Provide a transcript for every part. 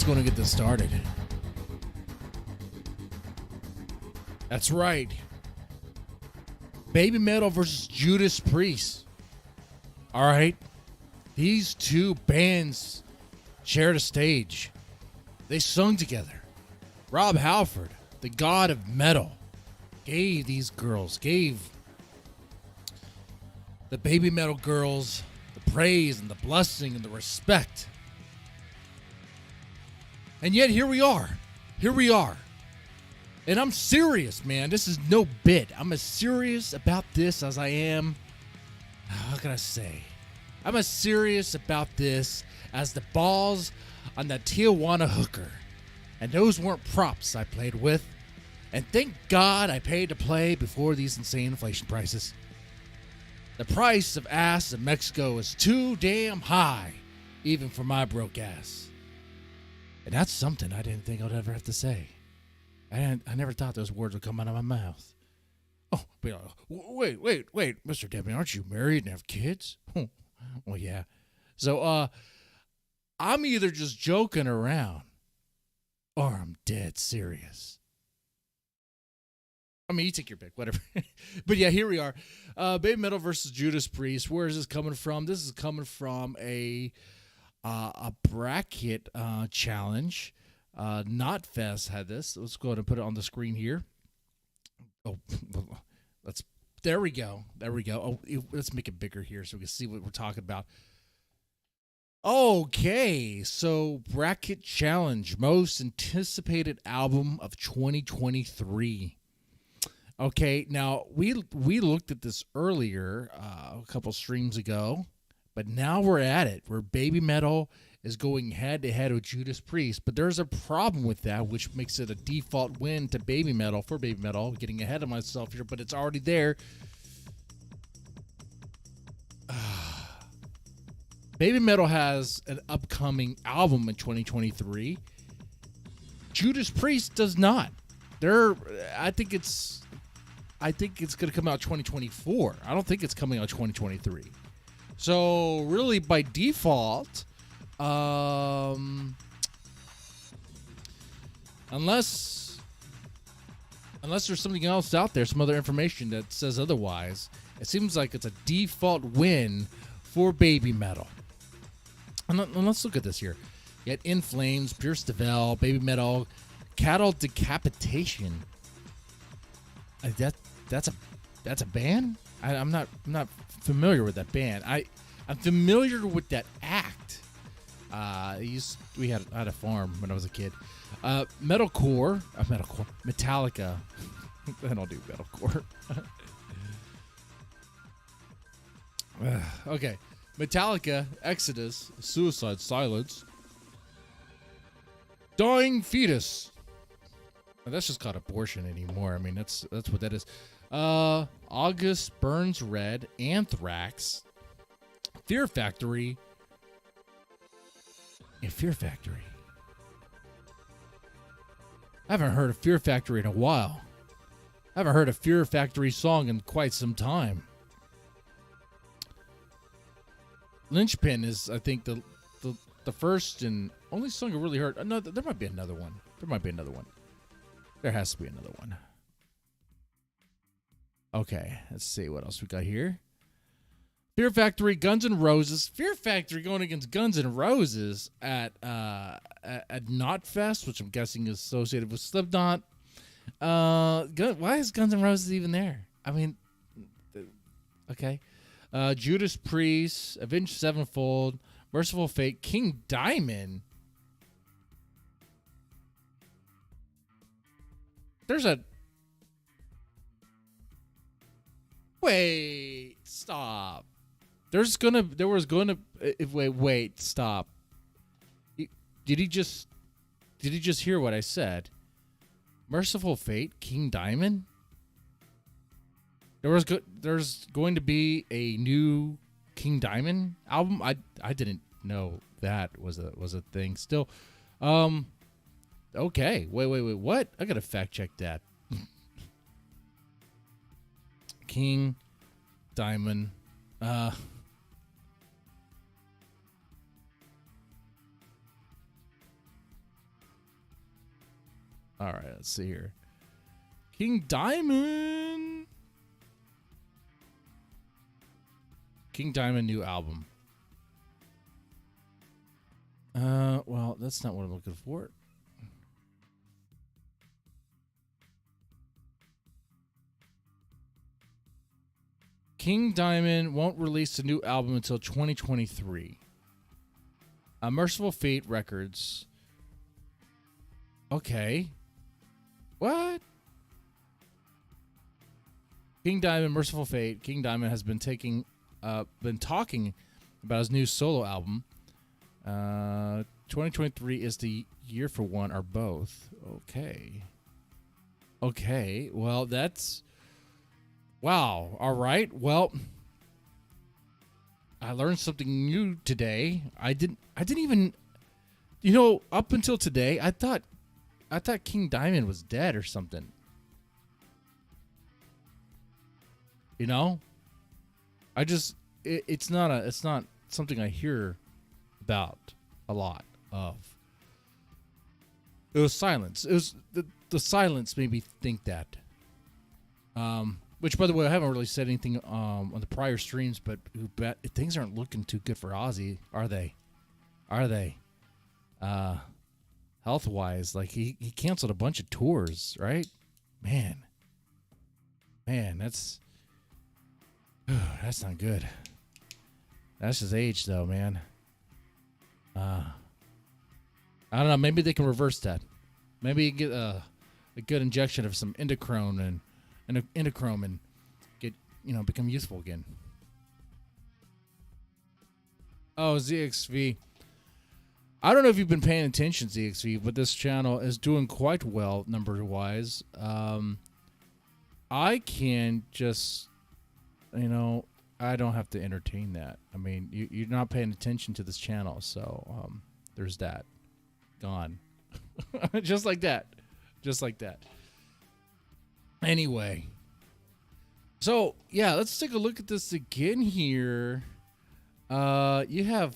let's go and get this started. That's right. BABYMETAL versus Judas Priest. All right. These two bands shared a stage. They sung together. Rob Halford, the god of metal, gave the BABYMETAL girls the praise and the blessing and the respect. And yet here we are. And I'm serious, man. This is no bit. I'm as serious about this as I am. How can I say? I'm as serious about this as the balls on that Tijuana hooker. And those weren't props I played with. And thank God I paid to play before these insane inflation prices. The price of ass in Mexico is too damn high, even for my broke ass. And that's something I didn't think I'd ever have to say. I never thought those words would come out of my mouth. Oh, wait, Mr. Debbie, aren't you married and have kids? Well, yeah. So, I'm either just joking around or I'm dead serious. I mean, you take your pick, whatever. But yeah, here we are. BABYMETAL versus Judas Priest. Where is this coming from? This is coming from a bracket challenge. Knotfest had this. Let's go ahead and put it on the screen here. Oh, there we go. Oh, let's make it bigger here so we can see what we're talking about. Okay, so bracket challenge, most anticipated album of 2023. Okay, now we looked at this earlier a couple streams ago, but now we're at it. Where BABYMETAL is going head-to-head with Judas Priest, but there's a problem with that, which makes it a default win to BABYMETAL for BABYMETAL. Getting ahead of myself here, but it's already there. BABYMETAL has an upcoming album in 2023. Judas Priest does not. I think it's going to come out 2024. I don't think it's coming out 2023. So really, by default, unless there's something else out there, some other information that says otherwise, it seems like it's a default win for BABYMETAL. And let's look at this here. You had In Flames, Pierce DeVille, BABYMETAL, Cattle Decapitation. That's a band? I'm not familiar with that band. I'm familiar with that act. We had a farm when I was a kid. Metalcore, Metallica. I don't do metalcore. Okay, Metallica, Exodus, Suicide Silence, Dying Fetus. Well, that's just called abortion anymore. I mean, that's what that is. August Burns Red, Anthrax, Fear Factory. Fear Factory. I haven't heard of Fear Factory in a while. I haven't heard a Fear Factory song in quite some time. Lynchpin is, I think, the first and only song I really heard. No, there might be another one. There has to be another one. Okay, let's see what else we got here. Fear Factory, Guns N' Roses. Fear Factory going against Guns N' Roses at Knotfest, which I'm guessing is associated with Slipknot. Why is Guns N' Roses even there? I mean, okay. Judas Priest, Avenged Sevenfold, Merciful Fate, King Diamond. Wait, stop. Wait, stop. Did he just hear what I said? Merciful Fate, King Diamond? There's going to be a new King Diamond album. I didn't know that was a thing. Still, okay. Wait. What? I gotta fact check that. King Diamond. All right, let's see here. King Diamond. King Diamond new album. Well, that's not what I'm looking for. King Diamond won't release a new album until 2023. Merciful Fate Records. Okay. What? King Diamond, Merciful Fate. King Diamond has been talking about his new solo album. 2023 is the year for one or both. Okay. Okay. Well, that's... Wow. All right. Well, I learned something new today. I didn't even, up until today, I thought King Diamond was dead or something. It's not something I hear about a lot of. It was silence. It was the silence made me think that. Which, by the way, I haven't really said anything on the prior streams, but things aren't looking too good for Ozzy, are they? Are they? Health-wise, like he canceled a bunch of tours, right? Man, that's not good. That's his age, though, man. I don't know. Maybe they can reverse that. Maybe you get a good injection of some indochrome and get, become useful again. Oh, ZXV. I don't know if you've been paying attention, ZXV, but this channel is doing quite well number-wise. I can just, I don't have to entertain that. I mean, you're not paying attention to this channel, so there's that. Gone. Just like that. Just like that. Anyway. So, yeah, let's take a look at this again here. You have...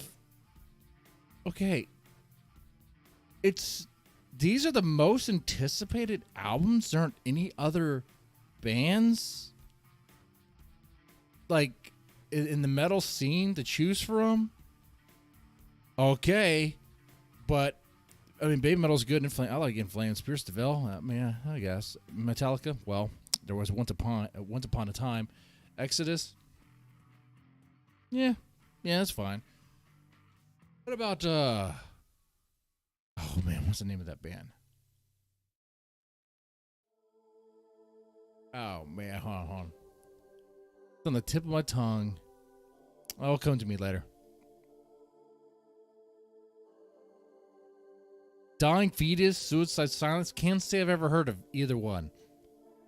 Okay. These are the most anticipated albums. There aren't any other bands, like, in the metal scene to choose from. Okay. But... I mean, Baby Metal's good. I like In Flames. Pierce DeVille, I guess. Metallica, well, there was once upon a time. Exodus, yeah, that's fine. What about oh man, what's the name of that band? Oh man, hold on. It's on the tip of my tongue. Oh, it'll come to me later. Dying Fetus, Suicide Silence. Can't say I've ever heard of either one.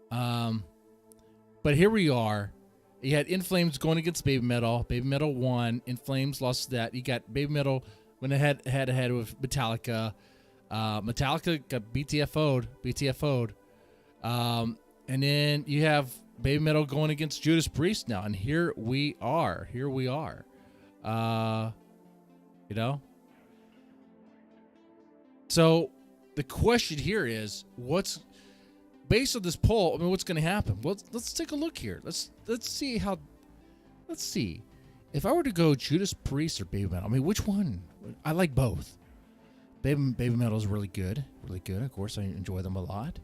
But here we are. You had In Flames going against Baby Metal. Baby Metal won. In Flames lost that. You got Baby Metal went head to head with Metallica. Metallica got BTFO'd. And then you have Baby Metal going against Judas Priest now. And here we are. So the question here is, what's based on this poll? I mean, what's going to happen? Well, let's take a look here. Let's see if I were to go Judas Priest or Baby Metal. I mean, which one? I like both. Baby Metal is really good. Of course, I enjoy them a lot.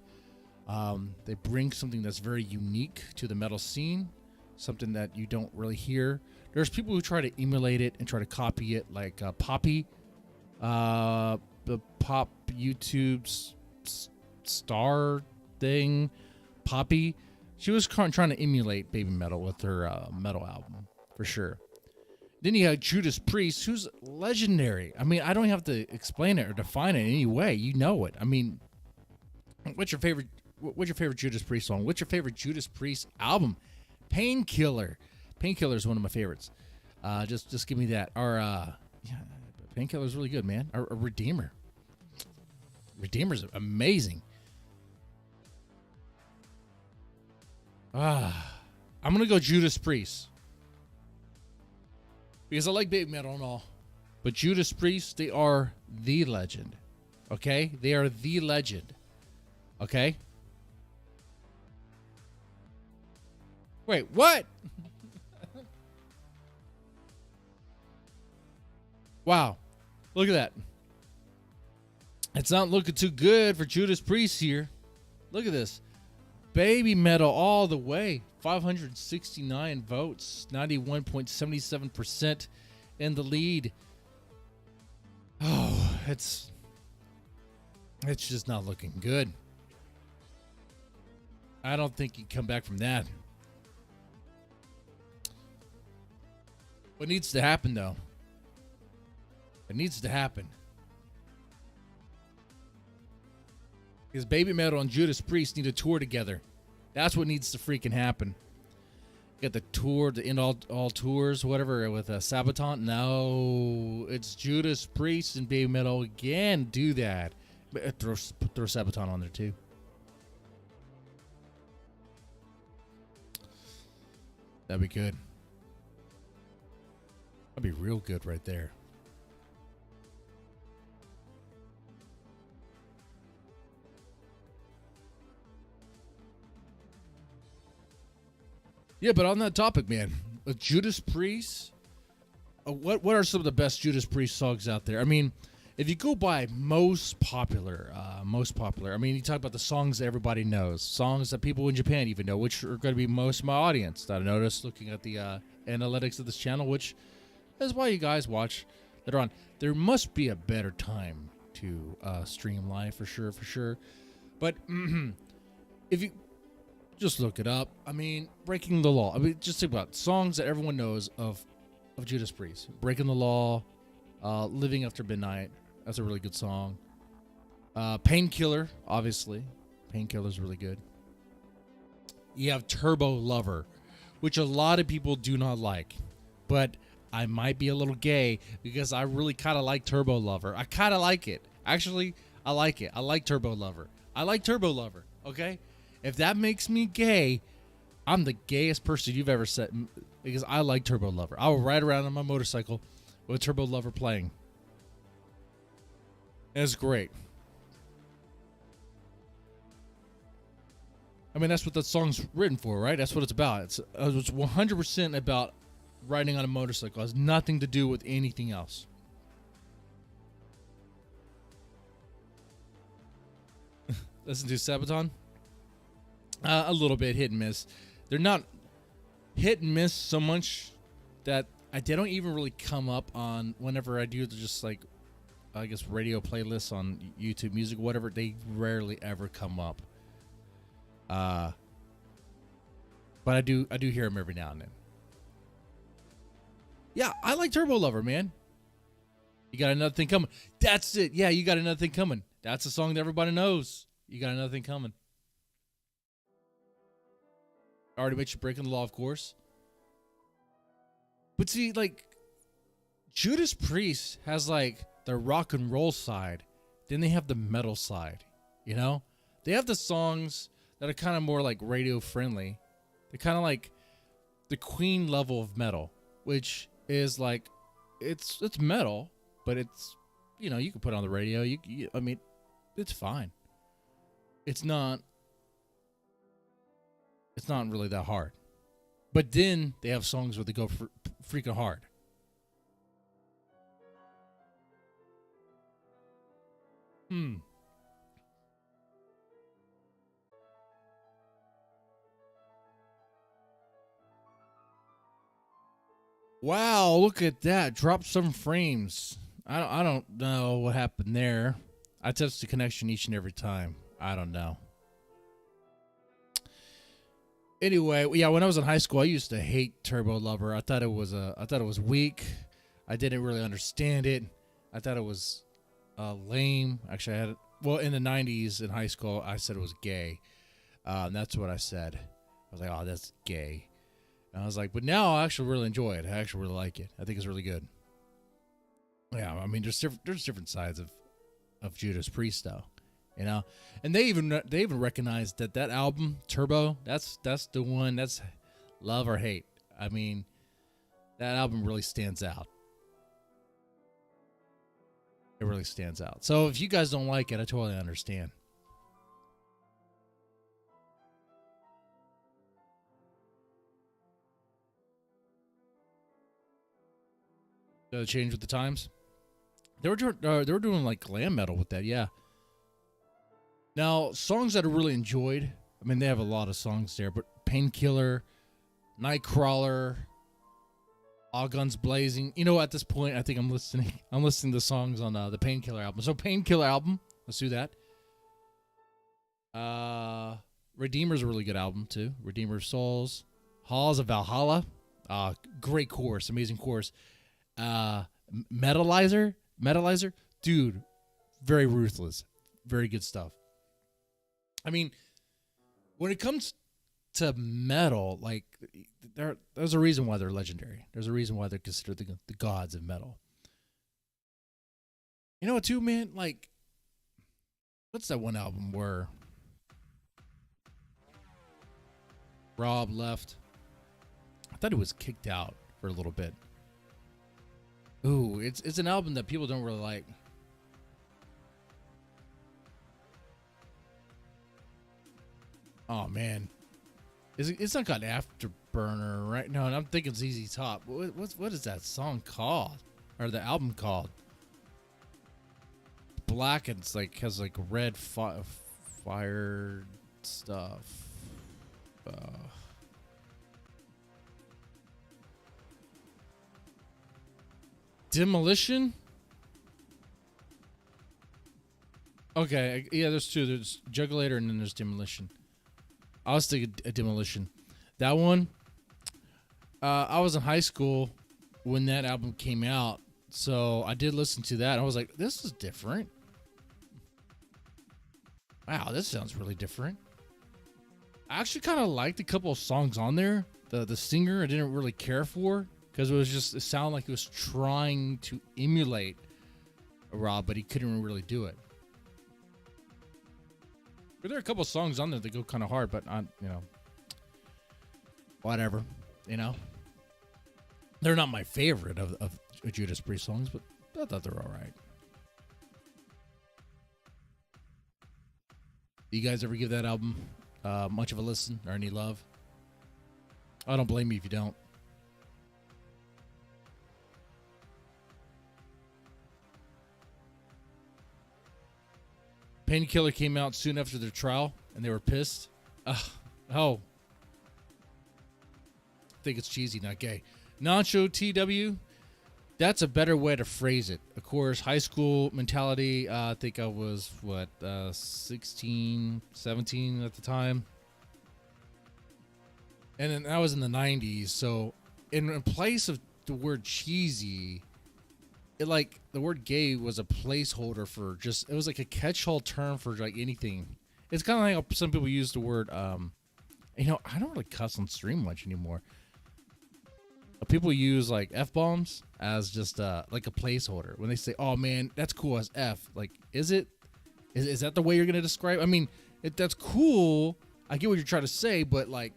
They bring something that's very unique to the metal scene, something that you don't really hear. There's people who try to emulate it and try to copy it, like Poppy. The pop YouTube's star thing, Poppy. She was trying to emulate Baby Metal with her metal album, for sure. Then you have Judas Priest, who's legendary. I mean, I don't have to explain it or define it in any way. You know it. I mean, what's your favorite Judas Priest song? What's your favorite Judas Priest album? Painkiller. Painkiller is one of my favorites. Just give me that. Or Painkiller is really good, man. Or Redeemer. Redeemer's amazing. I'm gonna go Judas Priest because I like Baby Metal and all, but Judas Priest, they are the legend. Okay, they are the legend. Okay? Wait, what? Wow. Look at that. It's not looking too good for Judas Priest here. Look at this. Baby Metal all the way. 569 votes. 91.77% in the lead. Oh, it's just not looking good. I don't think you can come back from that. What needs to happen, though? It needs to happen. Because Baby Metal and Judas Priest need to tour together. That's what needs to freaking happen. Get the tour to end all tours, whatever, with Sabaton. No, it's Judas Priest and Baby Metal again. Do that. But throw Sabaton on there too. That'd be good. That'd be real good right there. Yeah, but on that topic, man, Judas Priest, what are some of the best Judas Priest songs out there? I mean, if you go by most popular, I mean, you talk about the songs that everybody knows, songs that people in Japan even know, which are going to be most of my audience that I noticed looking at the analytics of this channel, which is why you guys watch later on. There must be a better time to stream live for sure. But if you just look it up, I mean, Breaking the Law. I mean, just think about it. Songs that everyone knows of Judas Priest. Breaking the Law, Living After Midnight. That's a really good song. Painkiller, obviously. Painkiller's really good. You have Turbo Lover, which a lot of people do not like. But I might be a little gay because I really kind of like Turbo Lover. I kind of like it. Actually, I like it. I like Turbo Lover. Okay? If that makes me gay, I'm the gayest person you've ever set because I like Turbo Lover. I will ride around on my motorcycle with Turbo Lover playing. It's great. I mean, that's what that song's written for, right? That's what it's about. It's 100% about riding on a motorcycle. It has nothing to do with anything else. Listen to Sabaton. A little bit hit and miss. They're not hit and miss so much that they don't even really come up on whenever I do just like, I guess, radio playlists on YouTube Music, whatever. They rarely ever come up. But I do hear them every now and then. Yeah, I like Turbo Lover, man. You got another thing coming. That's it. Yeah, you got another thing coming. That's a song that everybody knows. You got another thing coming. I already mentioned Breaking the Law, of course. But see, like, Judas Priest has, like, the rock and roll side. Then they have the metal side, you know? They have the songs that are kind of more, like, radio friendly. They're kind of like the Queen level of metal, which is, like, it's metal, but it's, you know, you can put it on the radio. I mean, it's fine. It's not really that hard. But then they have songs where they go freaking hard. Wow, look at that. Drop some frames. I don't know what happened there. I test the connection each and every time. I don't know. Anyway, yeah, when I was in high school, I used to hate Turbo Lover. I thought it was weak. I didn't really understand it. I thought it was lame. Actually, in the 90s in high school, I said it was gay. That's what I said. I was like, oh, that's gay. And I was like, but now I actually really enjoy it. I actually really like it. I think it's really good. Yeah, I mean, there's different sides of Judas Priest, though. You know, and they even recognized that album Turbo, that's the one, that's love or hate. I mean, that album really stands out. It really stands out. So if you guys don't like it, I totally understand. Change with the times. They were doing like glam metal with that, yeah. Now, songs that I really enjoyed. I mean, they have a lot of songs there, but Painkiller, Nightcrawler, All Guns Blazing. You know, at this point, I think I'm listening to songs on the Painkiller album. So Painkiller album, let's do that. Redeemer's a really good album too. Redeemer of Souls, Halls of Valhalla, great chorus, amazing chorus. Metalizer, dude, very ruthless, very good stuff. I mean, when it comes to metal, like there's a reason why they're legendary. There's a reason why they're considered the gods of metal. You know what, too, man? Like, what's that one album where Rob left? I thought he was kicked out for a little bit. Ooh, it's an album that people don't really like. Oh man, it's not got Afterburner, right? No, I'm thinking it's ZZ Top. What is that song called, or the album called? Black and it's like has like red fire stuff. Demolition. Okay, yeah, there's two. There's Juggulator and then there's Demolition. I was thinking a Demolition. That one, I was in high school when that album came out, so I did listen to that. I was like, this is different. Wow, this sounds really different. I actually kind of liked a couple of songs on there. The singer I didn't really care for because it sounded like he was trying to emulate a Rob, but he couldn't really do it. But there are a couple of songs on there that go kind of hard, but whatever, They're not my favorite of Judas Priest songs, but I thought they were all right. Do you guys ever give that album much of a listen or any love? I don't blame you if you don't. Painkiller came out soon after their trial, and they were pissed. I think it's cheesy, not gay. Nacho TW, that's a better way to phrase it. Of course, high school mentality, I think I was, 16, 17 at the time. And then I was in the 90s, so in place of the word cheesy, the word gay was a placeholder for it was like a catch-all term for like anything. It's kind of like how some people use the word, I don't really cuss on stream much anymore. People use like F-bombs as just like a placeholder. When they say, oh man, that's cool as F. Like, is it? Is that the way you're going to describe? I mean, that's cool. I get what you're trying to say, but like,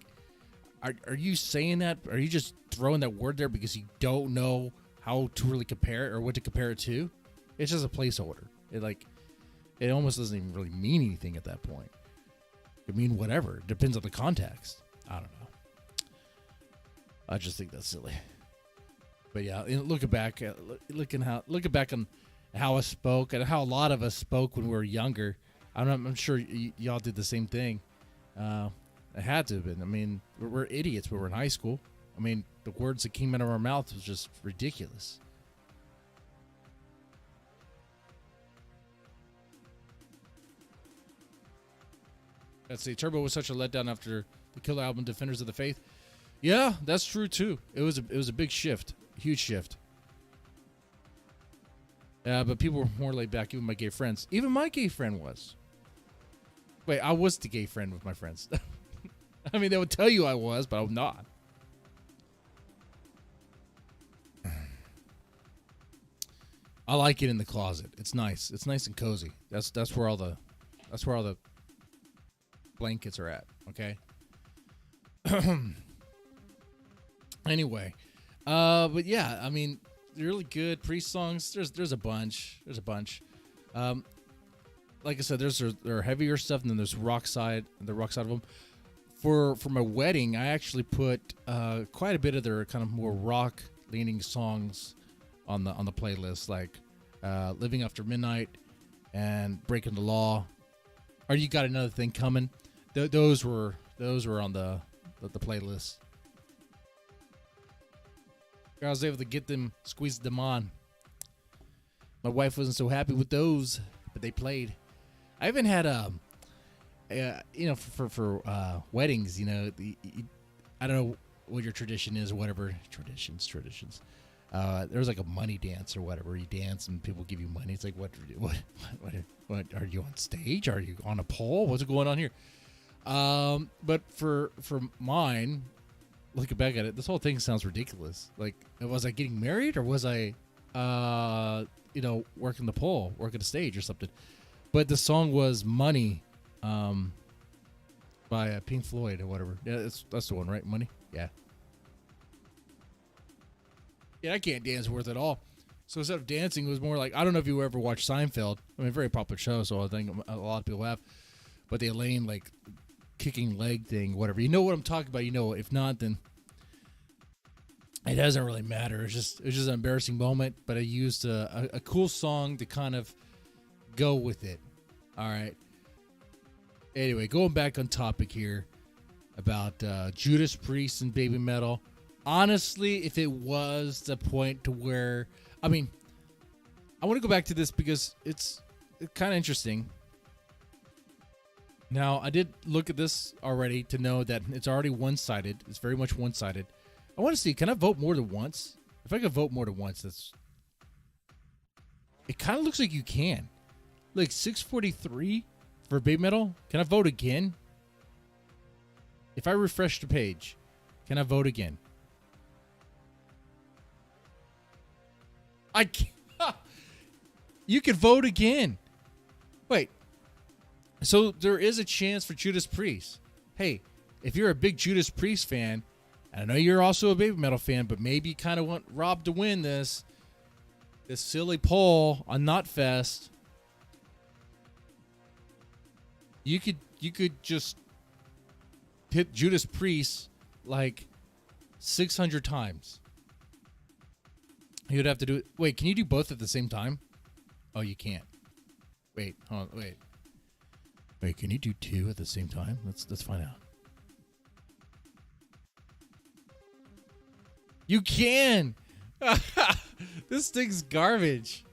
are you saying that? Are you just throwing that word there because you don't know how to really compare it or what to compare it to? It's just a placeholder. It almost doesn't even really mean anything at that point. It could mean whatever. It depends on the context. I don't know. I just think that's silly. But yeah, looking back on how I spoke and how a lot of us spoke when we were younger. I'm sure y'all did the same thing. It had to have been. I mean, we're idiots when we're in high school. I mean, the words that came out of our mouths was just ridiculous. Let's see. Turbo was such a letdown after the Killer album, Defenders of the Faith. Yeah, that's true too. It was a big shift, huge shift. But people were more laid back. Even my gay friends. Even my gay friend was. Wait, I was the gay friend with my friends. I mean, they would tell you I was, but I'm not. I like it in the closet. It's nice. It's nice and cozy. That's where all the blankets are at. Okay. Anyway, but yeah, I mean, really good Priest songs. There's a bunch. Like I said, there's their heavier stuff, and then there's the rock side of them. For my wedding, I actually put quite a bit of their kind of more rock leaning songs on the playlist, like Living After Midnight and Breaking the Law. Or You Got Another Thing Coming. Those were on the playlist. I was able to get them, squeeze them on. My wife wasn't so happy with those, but they played. I even had for weddings, I don't know what your tradition is or whatever. Traditions. There was like a money dance or whatever. You dance and people give you money. It's like, what are you on stage? Are you on a pole? What's going on here? But for mine, looking back at it, this whole thing sounds ridiculous. Like, was I getting married or was I, working the pole, working the stage or something? But the song was Money, by Pink Floyd or whatever. Yeah, that's the one, right? Money? Yeah. Yeah, I can't dance worth it all. So instead of dancing, it was more like, I don't know if you ever watched Seinfeld. I mean, very popular show, so I think a lot of people have. But the Elaine, like, kicking leg thing, whatever. You know what I'm talking about. You know, if not, then it doesn't really matter. It's just an embarrassing moment. But I used a cool song to kind of go with it. All right. Anyway, going back on topic here about Judas Priest and BABYMETAL. Honestly, if it was the point to where, I mean, I want to go back to this because it's kind of interesting. Now, I did look at this already to know that it's already one-sided. It's very much one-sided. I want to see, can I vote more than once? If I could vote more than once, it kind of looks like you can. Like 643 for BABYMETAL. Can I vote again? If I refresh the page, can I vote again? I can't. You can vote again. Wait. So there is a chance for Judas Priest. Hey, if you're a big Judas Priest fan, and I know you're also a BABYMETAL fan, but maybe you kind of want Rob to win this silly poll on Knotfest. You could just hit Judas Priest like 600 times. You'd have to do it. Wait, can you do both at the same time? Oh, you can't. Wait, hold on, wait, can you do two at the same time? Let's find out. You can. This thing's garbage.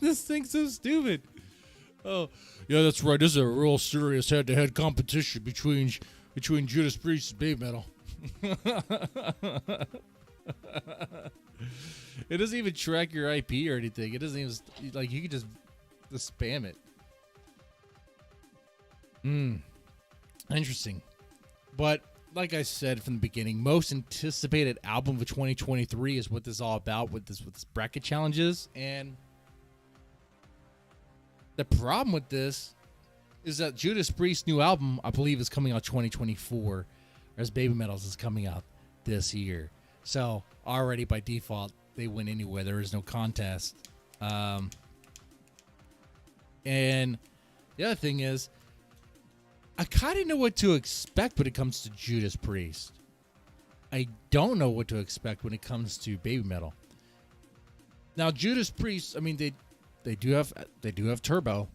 This thing's so stupid. Oh, yeah, that's right. This is a real serious head-to-head competition between Judas Priest and BABYMETAL. It doesn't even track your IP or anything. It doesn't even, like, you can just spam it. Interesting. But like I said from the beginning, most anticipated album of 2023 is what this is all about with this bracket challenges. And the problem with this is that Judas Priest's new album, I believe, is coming out 2024, whereas BABYMETAL's is coming out this year. So already by default, they win anyway. There is no contest. And the other thing is, I kind of know what to expect when it comes to Judas Priest. I don't know what to expect when it comes to BABYMETAL. Now, Judas Priest, I mean, they do have Turbo,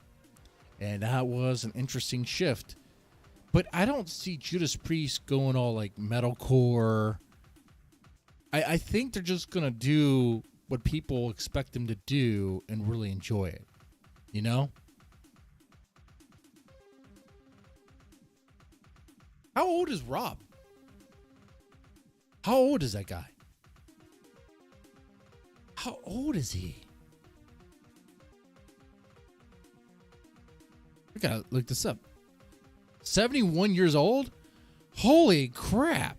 and that was an interesting shift. But I don't see Judas Priest going all like metalcore. I think they're just gonna do what people expect them to do and really enjoy it. You know? How old is Rob? How old is that guy? How old is he? I gotta look this up. 71 years old? Holy crap.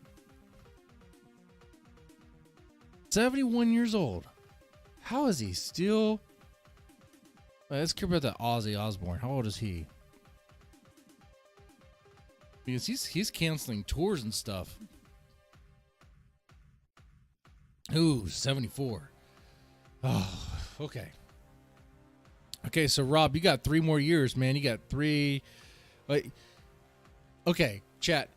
71 years old. How is he still? Let's care about that Ozzy Osbourne. How old is he? Because he's canceling tours and stuff. Ooh, 74. Oh, okay. Okay, so Rob, you got 3 more years, man. You got 3. Like, okay, chat.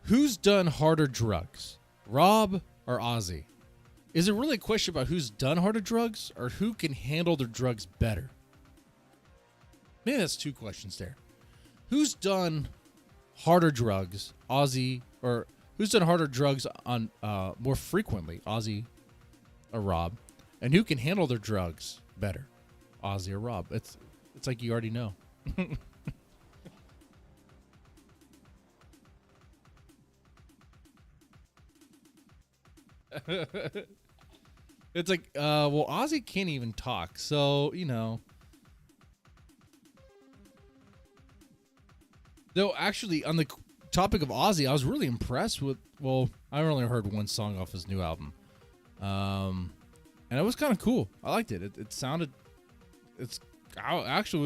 Who's done harder drugs, Rob or Ozzy? Is it really a question about who's done harder drugs or who can handle their drugs better? Maybe that's two questions there. Who's done harder drugs, Ozzy, or who's done harder drugs on more frequently, Ozzy or Rob, and who can handle their drugs better, Ozzy or Rob? It's like you already know. It's like, well, Ozzy can't even talk, so you know. Though, actually, on the topic of Ozzy, I was really impressed with. Well, I only heard one song off his new album, and it was kind of cool. I liked it. It sounded. Actually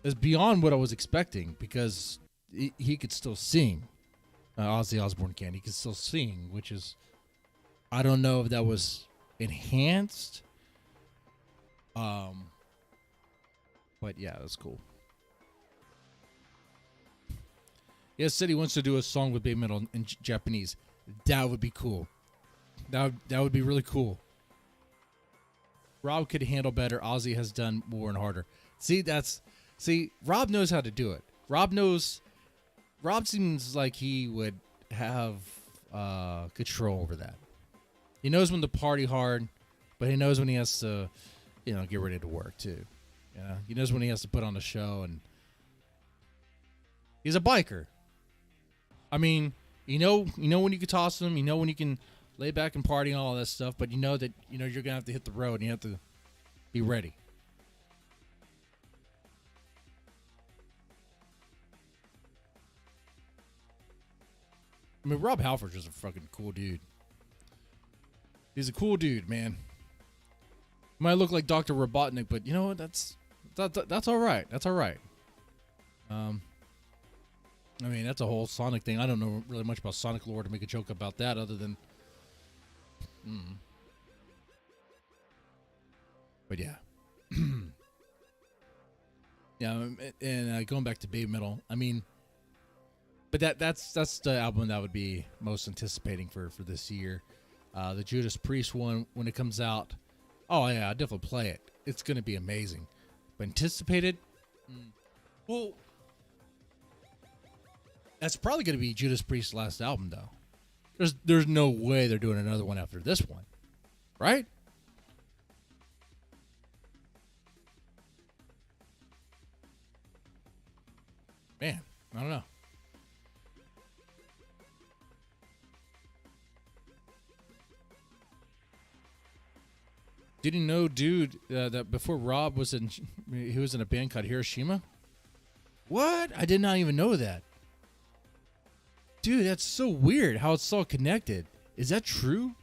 was beyond what I was expecting because he could still sing. Ozzy Osbourne can. He could still sing, which is, I don't know if that was enhanced. But yeah, that's cool. Yes, said he wants to do a song with BABYMETAL in Japanese. That would be cool. That would be really cool. Rob could handle better. Ozzy has done more and harder. See, Rob knows how to do it. Rob seems like he would have control over that. He knows when to party hard, but he knows when he has to, get ready to work too. He knows when he has to put on a show, and he's a biker. I mean, you know when you can toss them, when you can lay back and party and all that stuff, but you know that you're gonna have to hit the road and you have to be ready. I mean, Rob Halford's just a fucking cool dude. He's a cool dude, man. Might look like Dr. Robotnik, but you know what? That's all right. That's all right. I mean, that's a whole Sonic thing. I don't know really much about Sonic lore to make a joke about that, other than, but yeah, yeah. And going back to BABYMETAL, I mean, but that's the album that I would be most anticipating for this year. The Judas Priest one, when it comes out, oh yeah, I'll definitely play it. It's gonna be amazing. But anticipated, well, that's probably gonna be Judas Priest's last album, though. There's no way they're doing another one after this one, right? Man, I don't know. Did you know, dude, that before Rob was he was in a band called Hiroshima? What? I did not even know that. Dude, that's so weird how it's all connected. Is that true?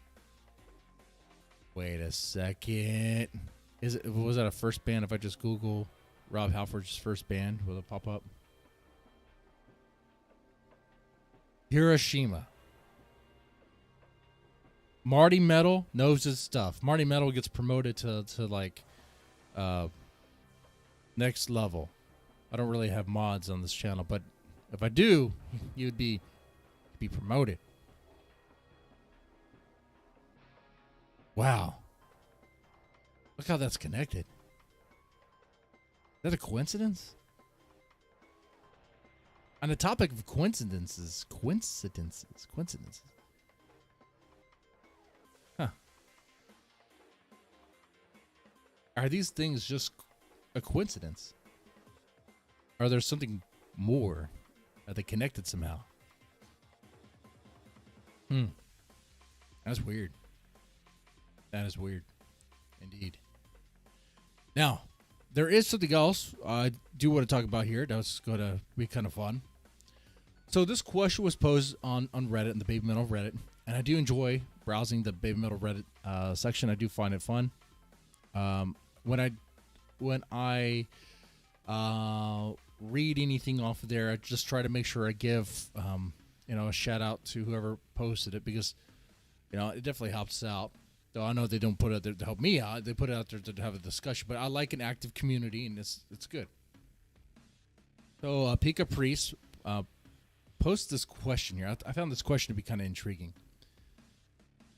Wait a second. Was that a first band? If I just Google Rob Halford's first band, will it pop up? Hiroshima. Marty Metal knows his stuff. Marty Metal gets promoted to like next level. I don't really have mods on this channel, but if I do, you'd be promoted. Wow. Look how that's connected. Is that a coincidence? On the topic of coincidences. Huh. Are these things just a coincidence? Or there something more? Are they connected somehow? That's weird. That is weird. Indeed. Now, there is something else I do want to talk about here. That's going to be kind of fun. So this question was posed on Reddit, in the BABYMETAL Reddit, and I do enjoy browsing the BABYMETAL Reddit section. I do find it fun. When I read anything off of there, I just try to make sure I give a shout out to whoever posted it, because it definitely helps out. Though I know they don't put it out there to help me out. They put it out there to have a discussion. But I like an active community, and it's good. So Pika Priest posts this question here. I found this question to be kind of intriguing.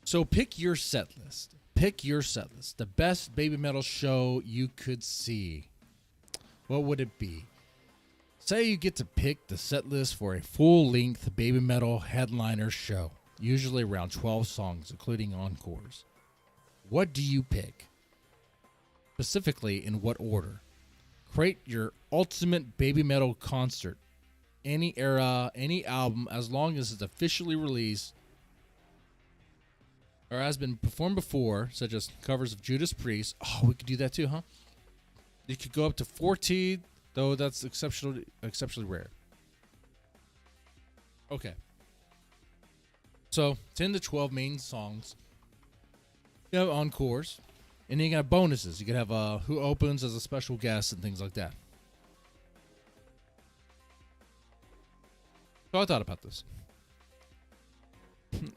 So pick your set list. Pick your set list. The best baby metal show you could see. What would it be? Say you get to pick the set list for a full-length baby metal headliner show, usually around 12 songs, including encores. What do you pick? Specifically, in what order? Create your ultimate baby metal concert. Any era, any album, as long as it's officially released or has been performed before, such as covers of Judas Priest. Oh, we could do that too, huh? You could go up to 14, though that's exceptionally rare. Okay. So, 10 to 12 main songs. You have encores. And then you can have bonuses. You can have who opens as a special guest and things like that. So I thought about this.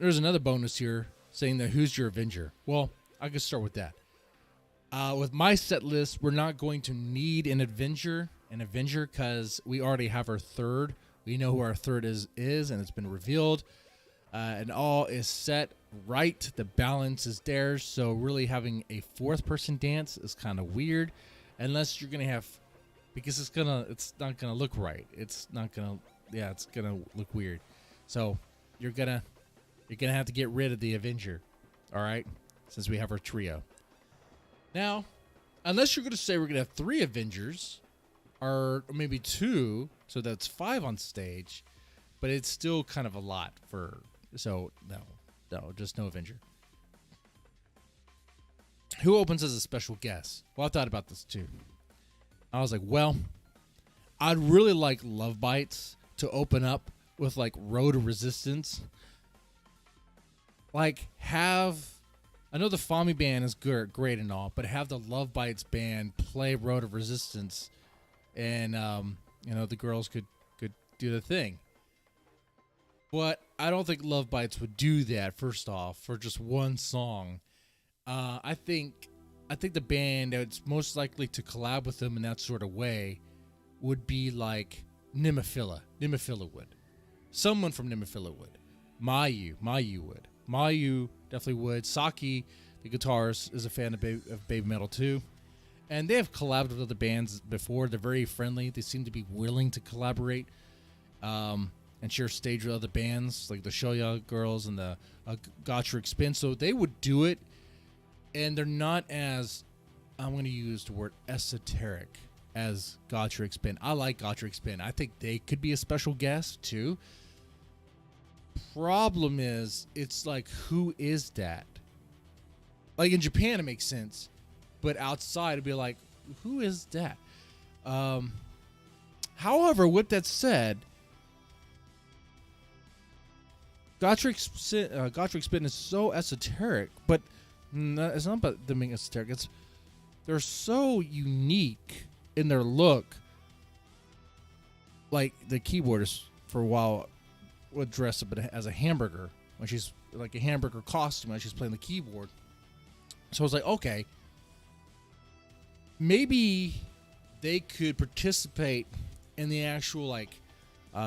There's another bonus here saying that who's your Avenger. Well, I can start with that. With my set list, we're not going to need an Avenger because we already have our third. We know who our third is and it's been revealed. And all is set right. The balance is there. So really having a fourth person dance is kind of weird, unless you're gonna have, because it's not gonna look right. It's gonna look weird. So you're gonna have to get rid of the Avenger. All right, since we have our trio. Now, unless you're gonna say we're gonna have 3 Avengers, or maybe 2, so that's 5 on stage, but it's still kind of a lot for. So, no, just no Avenger. Who opens as a special guest? Well, I thought about this too. I was like, well, I'd really like Love Bites to open up with like Road to Resistance. Like, I know the Fami band is great and all, but have the Love Bites band play Road of Resistance, and the girls could do the thing. But I don't think Love Bites would do that, first off, for just one song. I think the band that's most likely to collab with them in that sort of way would be like Nemophila. Nemophila would. Someone from Nemophila would. Mayu would. Mayu definitely would. Saki, the guitarist, is a fan of baby metal too. And they have collabed with other bands before. They're very friendly. They seem to be willing to collaborate. And share stage with other bands like the Shoya Girls and the Gotrek Spin. So they would do it, and they're not as, I'm going to use the word esoteric as Gotrek Spin. I like Gotrek Spin. I think they could be a special guest too. Problem is, it's like, who is that? Like in Japan, it makes sense, but outside, it'd be like, who is that? However, with that said, Gotrek Spin is so esoteric, but it's not about them being esoteric. They're so unique in their look. Like the keyboardist for a while would dress up as a hamburger when she's like a hamburger costume when she's playing the keyboard. So I was like, okay, maybe they could participate in the actual like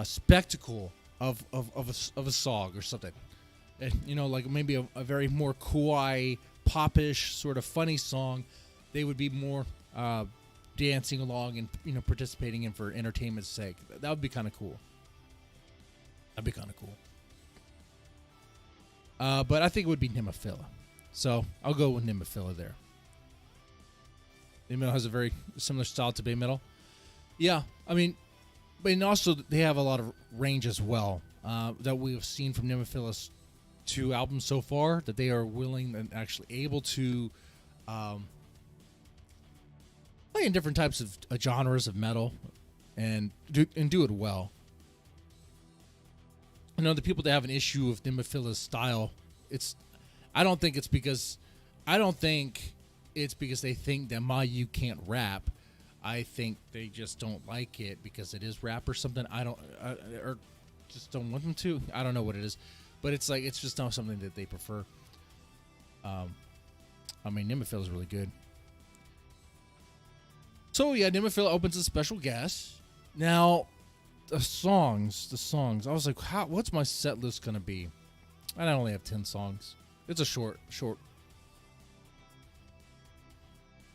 spectacle of a song or something, and, like maybe a very more kawaii, popish sort of funny song. They would be more dancing along and participating in for entertainment's sake. That would be kind of cool. But I think it would be Nemophila, so I'll go with Nemophila there. Babymetal has a very similar style to Babymetal. Yeah, I mean. But also, they have a lot of range as well that we have seen from Nemophila's 2 albums so far, that they are willing and actually able to play in different types of genres of metal and do it well. The people that have an issue with Nemophila's style, I don't think it's because they think that Mayu can't rap. I think they just don't like it because it is rap or something. Or just don't want them to. I don't know what it is, but it's just not something that they prefer. Nemophila is really good. So yeah, Nemophila opens a special guest. Now, the songs. I was like, what's my set list gonna be? And I only have 10 songs. It's a short.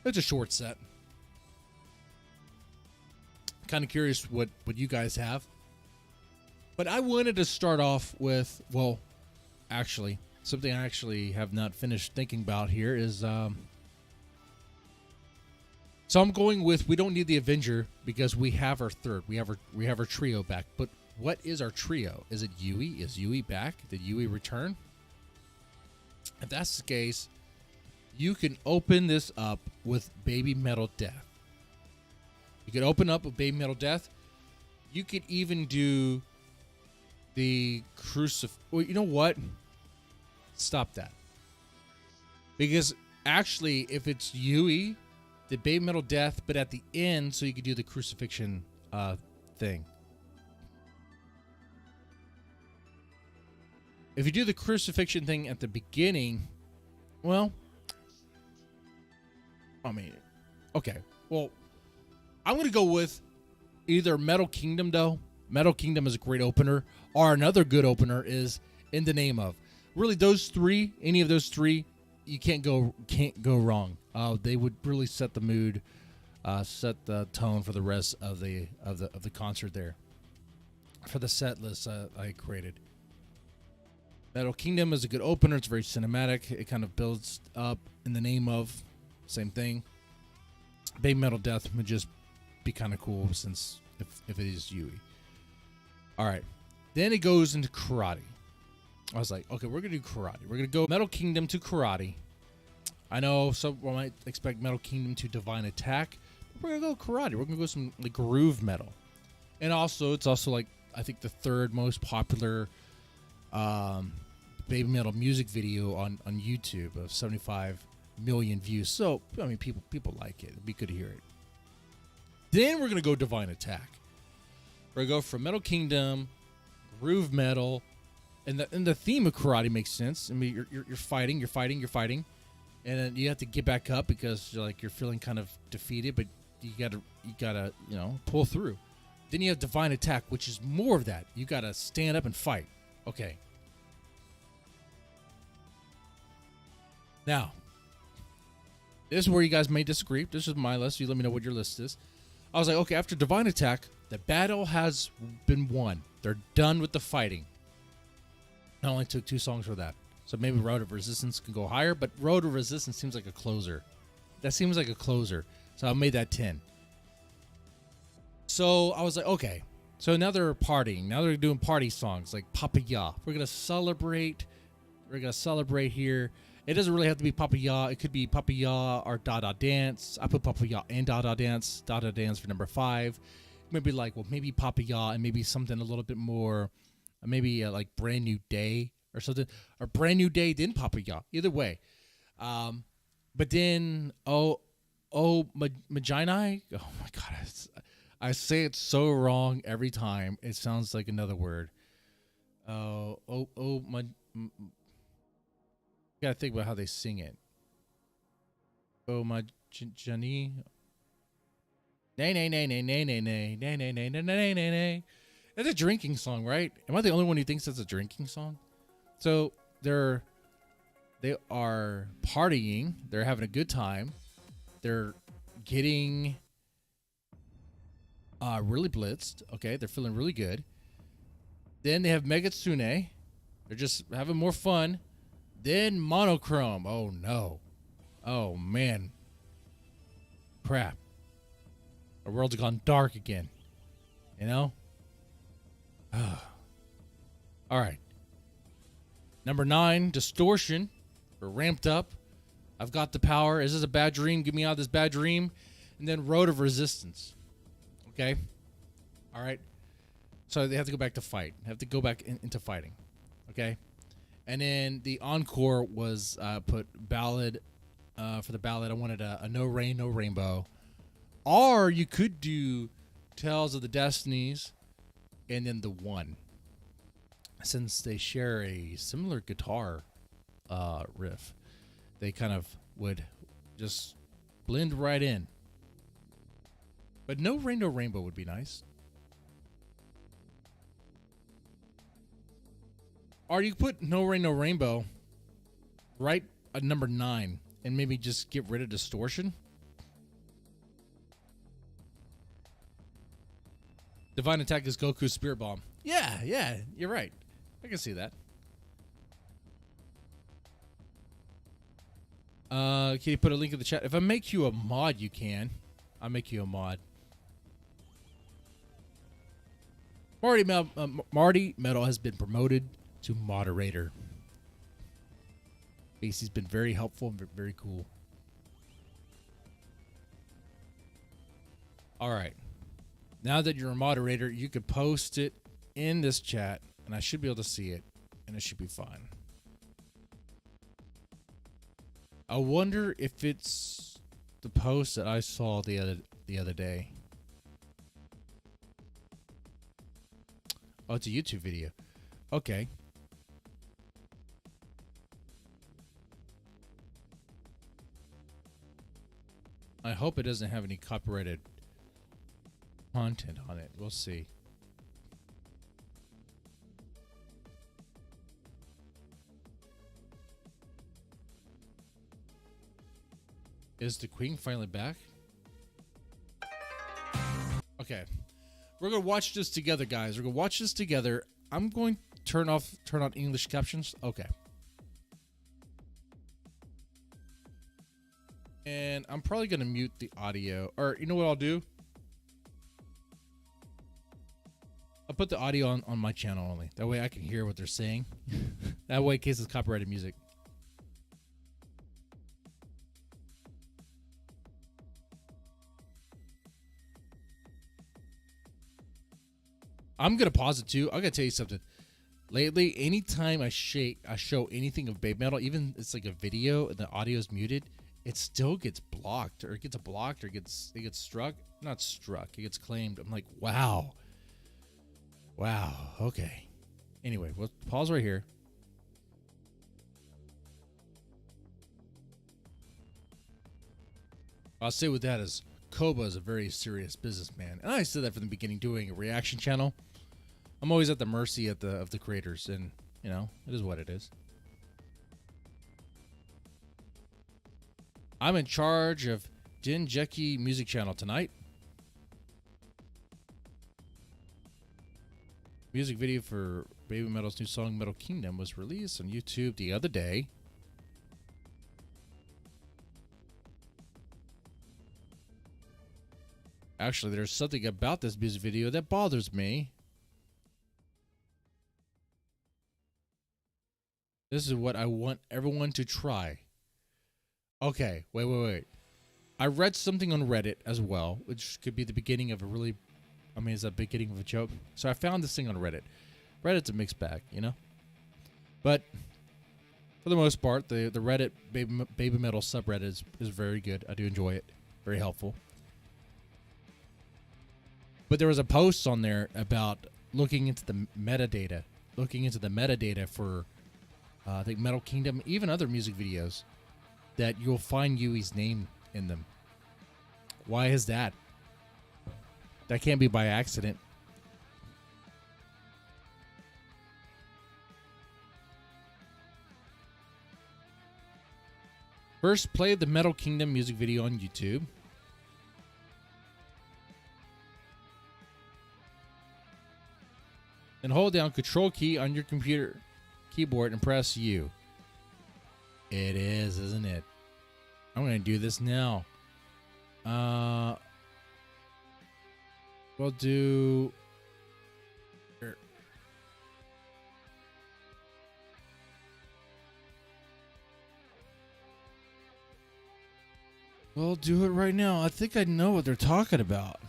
It's a short set. Kind of curious what you guys have. But I wanted to start off with, well, actually, something I actually have not finished thinking about here is, so I'm going with, we don't need the Avenger because we have our third. We have our trio back. But what is our trio? Is it Yui? Is Yui back? Did Yui return? If that's the case, you can open this up with BABYMETAL Death. You could open up with BABYMETAL Death. You could even do the Well, you know what? Stop that. Because actually, if it's Yui, the BABYMETAL Death, but at the end, so you could do the crucifixion thing. If you do the crucifixion thing at the beginning, well, I mean, okay. Well, I'm going to go with either Metal Kingdom, though. Metal Kingdom is a great opener. Or another good opener is In the Name of. Really, those three, any of those three, you can't go wrong. They would really set the mood, set the tone for the rest of the concert there. For the set list I created. Metal Kingdom is a good opener. It's very cinematic. It kind of builds up. In the Name of, same thing. BABYMETAL Death would just be kind of cool since if it is Yui. All right. Then it goes into karate. I was like, okay, we're going to do karate. We're going to go Metal Kingdom to karate. I know some might expect Metal Kingdom to divine attack. But we're going to go karate. We're going to go some like groove metal. And also, it's also like, I think the third most popular BABYMETAL music video on YouTube of 75 million views. So, I mean, people like it. It'd be good to hear it. Then we're going to go divine attack. We're going to go from Metal Kingdom, groove metal, and the theme of karate makes sense. I mean, you're fighting, and then you have to get back up because you're feeling kind of defeated, but you gotta pull through. Then you have divine attack, which is more of that. You gotta stand up and fight. Okay. Now, this is where you guys may disagree. This is my list. You let me know what your list is. I was like, okay, after divine attack, the battle has been won. They're done with the fighting. I only took 2 songs for that. So maybe Road of Resistance can go higher, but Road of Resistance seems like a closer. That seems like a closer. So I made that 10. So I was like, okay. So now they're partying. Now they're doing party songs like Papa Ya. We're going to celebrate. We're going to celebrate here. It doesn't really have to be Papa Ya. It could be Papa Ya or Dada Dance. I put Papa Ya and Dada Dance. Dada Dance for number 5. Maybe like, well, maybe Papa Ya and maybe something a little bit more, maybe like Brand New Day or something. Or Brand New Day, then Papa Ya. Either way. But then, Magini. Oh my God. I say it so wrong every time. It sounds like another word. You gotta think about how they sing it. Oh my Jenny. Nay nay nay nay nay nay nay nay nay nay nay nay nay nay. That's a drinking song, right? Am I the only one who thinks that's a drinking song? So they are partying. They're having a good time. They're getting really blitzed. Okay, they're feeling really good. Then they have Megatsune. They're just having more fun. Then Monochrome. Oh no. Oh man. Crap. Our world's gone dark again. You know? All right. Number 9, Distortion. We're ramped up. I've got the power. Is this a bad dream? Get me out of this bad dream. And then Road of Resistance. Okay? All right. So they have to go back to fight. They have to go back into fighting. Okay? And then the encore was put ballad. For the ballad, I wanted a No Rain, No Rainbow. Or you could do Tales of the Destinies and then the One. Since they share a similar guitar riff, they kind of would just blend right in. But No Rain, No Rainbow would be nice. Or you put No Rain, No Rainbow Write a number 9 and maybe just get rid of distortion. Divine Attack is Goku's Spirit Bomb. Yeah, you're right. I can see that. Can you put a link in the chat? If I make you a mod, you can. I'll make you a mod. Marty Metal has been promoted to moderator. Basie's been very helpful and very cool. All right. Now that you're a moderator, you could post it in this chat, and I should be able to see it, and it should be fine. I wonder if it's the post that I saw the other day. Oh, it's a YouTube video. Okay. I hope it doesn't have any copyrighted content on it. We'll see. Is the Queen finally back? Okay. We're going to watch this together, guys. We're going to watch this together. I'm going to turn on English captions. Okay. And I'm probably going to mute the audio. Or you know what I'll do? I'll put the audio on my channel only. That way I can hear what they're saying. That way in case it's copyrighted music. I'm going to pause it too. I got to tell you something. Lately, anytime I show anything of Baby Metal, even it's like a video and the audio is muted, it still gets blocked or it gets struck. Not struck. It gets claimed. I'm like, wow. Wow. Okay. Anyway, we'll pause right here. I'll say with that is Koba is a very serious businessman. And I said that from the beginning doing a reaction channel. I'm always at the mercy of the creators, and you know, it is what it is. I'm in charge of Jinjeki Music Channel tonight. Music video for Baby Metal's new song Metal Kingdom was released on YouTube the other day. Actually, there's something about this music video that bothers me. This is what I want everyone to try. Okay, wait. I read something on Reddit as well, which could be the beginning of a really... I mean, it's the beginning of a joke. So I found this thing on Reddit. Reddit's a mixed bag, you know? But for the most part, the Reddit Baby Metal subreddit is very good. I do enjoy it. Very helpful. But there was a post on there about looking into the metadata. Looking into the metadata for... I think Metal Kingdom, even other music videos, that you'll find Yui's name in them. Why is that? That can't be by accident. First, play the Metal Kingdom music video on YouTube. Then hold down Control key on your computer keyboard and press U. It is, isn't it? I'm going to do this now. We'll do... We'll do it right now. I think I know what they're talking about.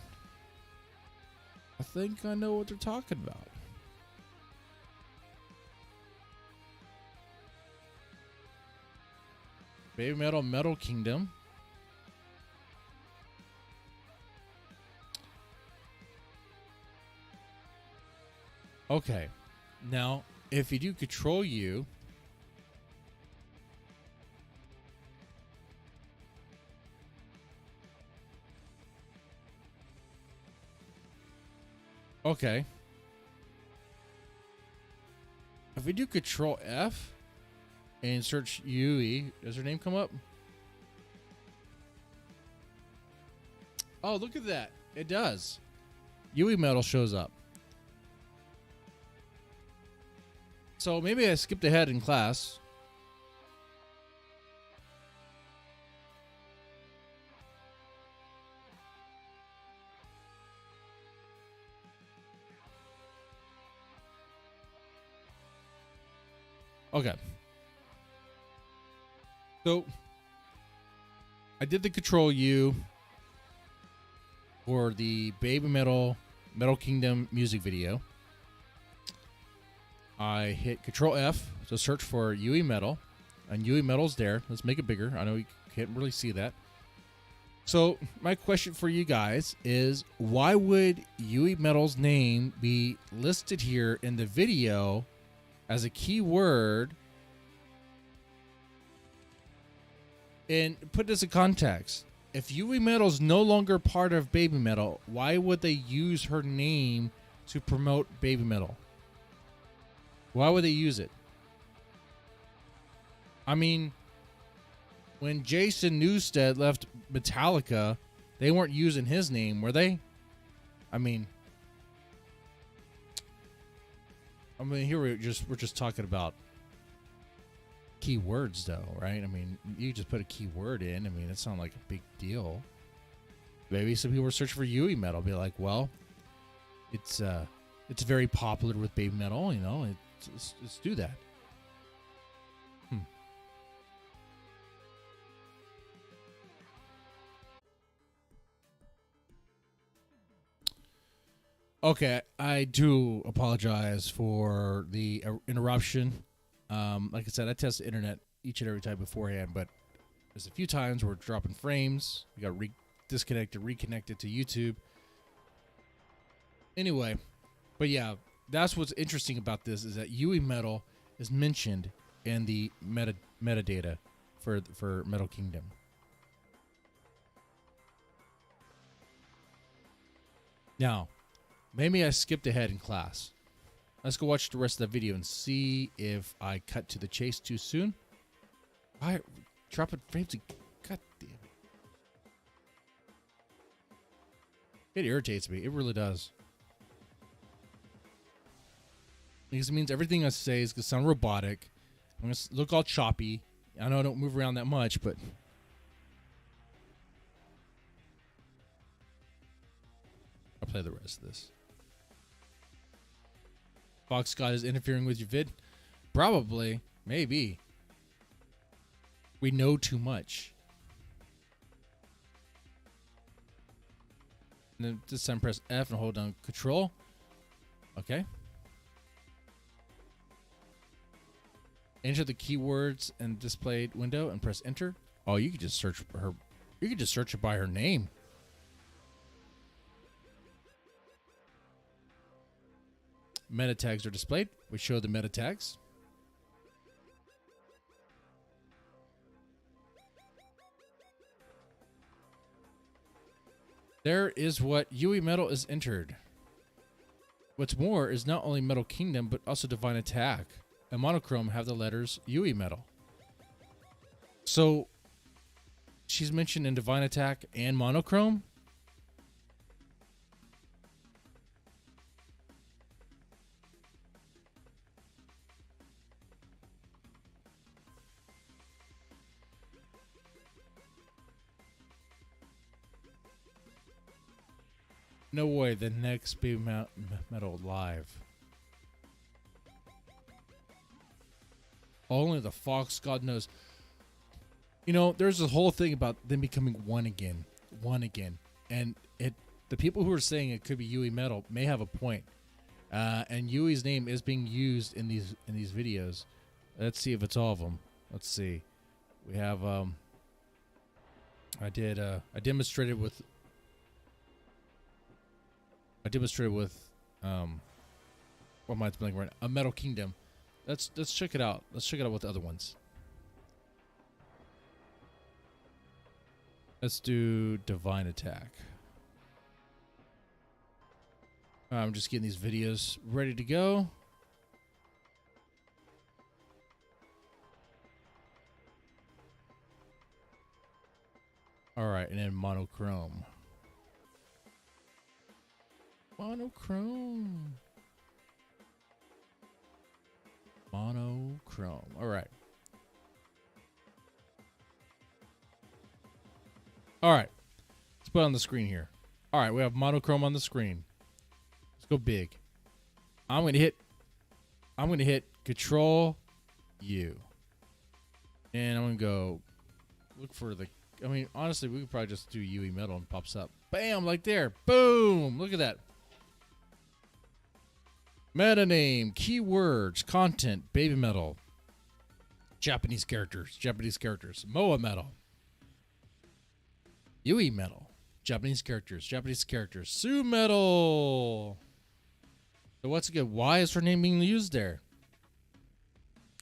Baby Metal, Metal Kingdom. Okay. Now, if you do Control U, okay. If we do Control F, and search Yui. Does her name come up? Oh, look at that. It does. Yui Metal shows up. So maybe I skipped ahead in class. Okay. So I did the Control U for the Baby Metal Kingdom music video. I hit Control F to search for Yui Metal, and Yui Metal's there. Let's make it bigger. I know you can't really see that. So my question for you guys is, why would Yui Metal's name be listed here in the video as a keyword? And put this in context. If Yui Metal's no longer part of Baby Metal, why would they use her name to promote Baby Metal? Why would they use it? I mean, when Jason Newsted left Metallica, they weren't using his name, were they? I mean, here we're just talking about keywords, though, right? I mean, you just put a keyword in. I mean, it's not like a big deal. Maybe some people were searching for Yui Metal, be like, well, it's very popular with Baby Metal, you know. Let's do that. Okay, I do apologize for the interruption. Like I said, I test the internet each and every time beforehand, but there's a few times where it's dropping frames. We got disconnected, reconnected to YouTube. Anyway, but yeah, that's what's interesting about this, is that Yui Metal is mentioned in the metadata for Metal Kingdom. Now, maybe I skipped ahead in class. Let's go watch the rest of the video and see if I cut to the chase too soon. Why dropping frames? God damn it. It irritates me. It really does. Because it means everything I say is going to sound robotic. I'm going to look all choppy. I know I don't move around that much, but I'll play the rest of this. Fox God is interfering with your vid? Probably. Maybe. We know too much. And then this time press F and hold down Control. Okay. Enter the keywords and displayed window and press enter. Oh, you could just search for her. You could just search it by her name. Meta tags are displayed. We show the meta tags. There is what Yui Metal is entered. What's more is not only Metal Kingdom, but also Divine Attack and Monochrome have the letters Yui Metal. So she's mentioned in Divine Attack and Monochrome. No way, the next Baby Metal live. Only the Fox God knows. You know, there's a whole thing about them becoming one again. And the people who are saying it could be Yui Metal may have a point. And Yui's name is being used in these videos. Let's see if it's all of them. Let's see. We have I demonstrated with what am I spelling right now? A Metal Kingdom. Let's check it out. Let's check it out with the other ones. Let's do Divine Attack. I'm just getting these videos ready to go. All right, and then monochrome. Monochrome. Monochrome. All right. All right. Let's put it on the screen here. All right, we have monochrome on the screen. Let's go big. I'm gonna hit Control U. And I'm gonna go look for the. I mean, honestly, we could probably just do UE metal and it pops up. Bam, like there. Boom. Look at that. Meta name, keywords, content, baby metal, Japanese characters, Moa metal, UE metal, Japanese characters, Sue metal. So what's good? Why is her name being used there?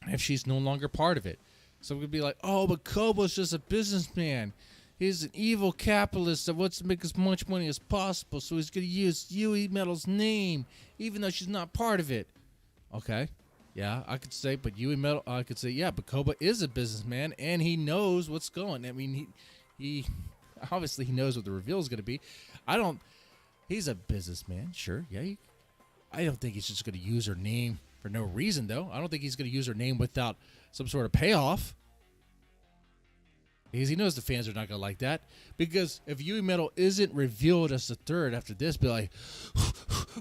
If she's no longer part of it. So we could be like, oh, but Kobo's just a businessman. He's an evil capitalist that wants to make as much money as possible, so he's going to use UE Metal's name, even though she's not part of it. Okay. Yeah, I could say, but UE Metal, I could say, yeah, but Kobo is a businessman, and he knows what's going. I mean, he obviously he knows what the reveal is going to be. He's a businessman, sure. Yeah, I don't think he's just going to use her name for no reason, though. I don't think he's going to use her name without some sort of payoff. Because he knows the fans are not going to like that. Because if UE Metal isn't revealed as the third after this, be like,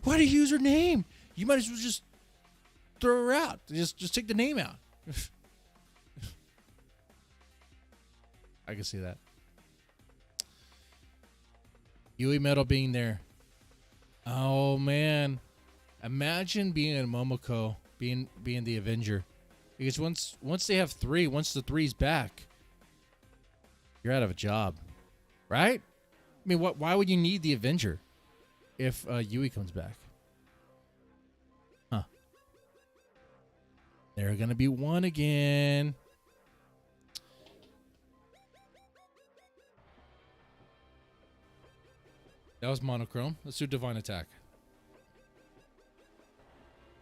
why do you use her name? You might as well just throw her out. Just take the name out. I can see that. UE Metal being there. Oh, man. Imagine being a Momoko, being the Avenger. Because once they have three, once the three's back, you're out of a job, right? I mean, why would you need the Avenger if Yui comes back? Huh. They're going to be one again. That was monochrome. Let's do divine attack.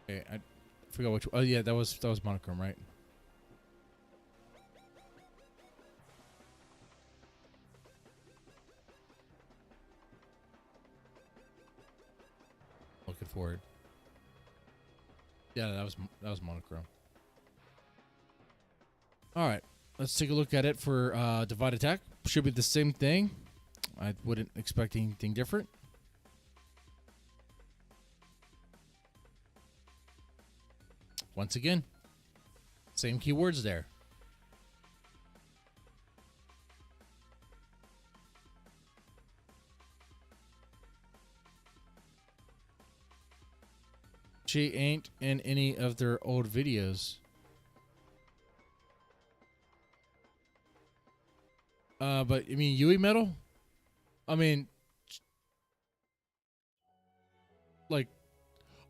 Okay, I forgot which. Oh yeah, that was monochrome, right? Looking for it. Yeah, that was monochrome. All right, let's take a look at it for divine attack. Should be the same thing. I wouldn't expect anything different. Once again, same keywords there. She ain't in any of their old videos. But I mean, UE Metal? I mean, like,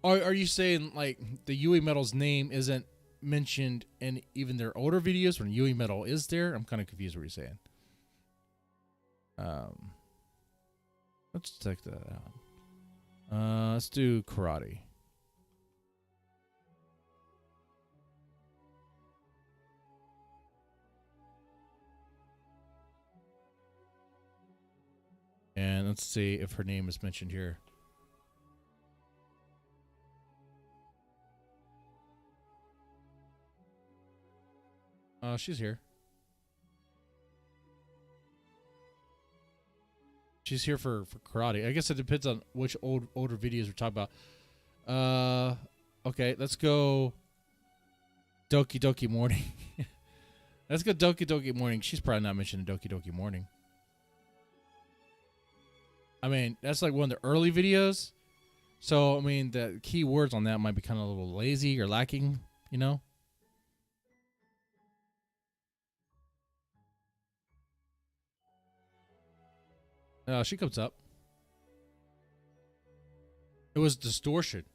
are you saying like the UE Metal's name isn't mentioned in even their older videos when UE Metal is there? I'm kind of confused what you're saying. Let's check that out. Let's do karate. And let's see if her name is mentioned here. She's here. She's here for karate. I guess it depends on which older videos we're talking about. Okay, let's go Doki Doki Morning. Let's go Doki Doki Morning. She's probably not mentioned in Doki Doki Morning. I mean, that's like one of the early videos. So, I mean, the key words on that might be kind of a little lazy or lacking, you know? She comes up. It was distortion.